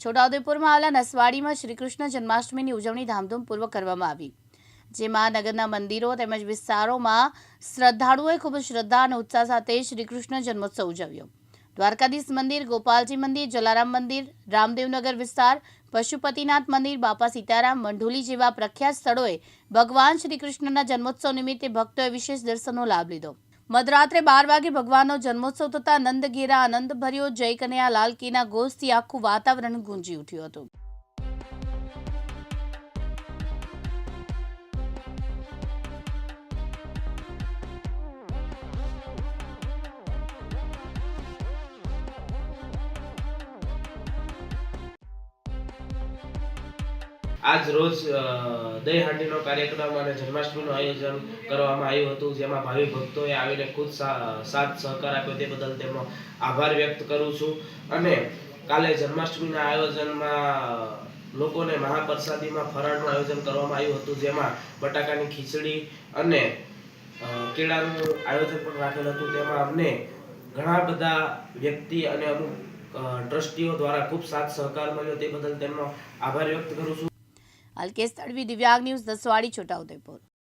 છોટાઉદેપુરમાં આવેલા નસવાડીમાં શ્રીકૃષ્ણ જન્માષ્ટમીની ઉજવણી ધામધૂમપૂર્વક કરવામાં આવી, જેમાં નગરના મંદિરો તેમજ વિસ્તારોમાં શ્રદ્ધાળુઓએ ખૂબ શ્રદ્ધા અને ઉત્સાહ સાથે શ્રીકૃષ્ણ જન્મોત્સવ ઉજવ્યો। દ્વારકાધીશ મંદિર, ગોપાલજી મંદિર, જલારામ મંદિર, રામદેવનગર વિસ્તાર, પશુપતિનાથ મંદિર, બાપા સીતારામ, મંઢોલી જેવા પ્રખ્યાત સ્થળોએ ભગવાન શ્રીકૃષ્ણના જન્મોત્સવ નિમિત્તે ભક્તોએ વિશેષ દર્શનનો લાભ લીધો। મધરાત્રે 12 વાગે ભગવાનનો જન્મોત્સવ થતા નંદઘેરા આનંદભર્યો જય કનૈયા લાલ કીના ઘોષથી આખું વાતાવરણ ગુંજી ઉઠ્યું હતું। આજ રોજ દહીં હાંડીનો કાર્યક્રમ અને જન્માષ્ટમીનું આયોજન કરવામાં આવ્યું હતું, જેમાં ભાવિ ભક્તોએ આવીને ખુદ સાથ સહકાર આપ્યો તે બદલ તેમનો આભાર વ્યક્ત કરું છું। અને કાલે જન્માષ્ટમીના આયોજનમાં લોકોને મહાપ્રસાદીમાં ફરાળનું આયોજન કરવામાં આવ્યું હતું, જેમાં બટાકાની ખીચડી અને કેળાનું આયોજન પણ રાખેલ હતું। તેમાં અમને ઘણા બધા વ્યક્તિ અને અમુક ટ્રસ્ટીઓ દ્વારા ખૂબ સાથ સહકાર મળ્યો, તે બદલ તેમનો આભાર વ્યક્ત કરું છું। અલ્કેશ તડવી, દિવ્યાંગ ન્યૂઝ, નસવાડી, છોટાઉદેપુર।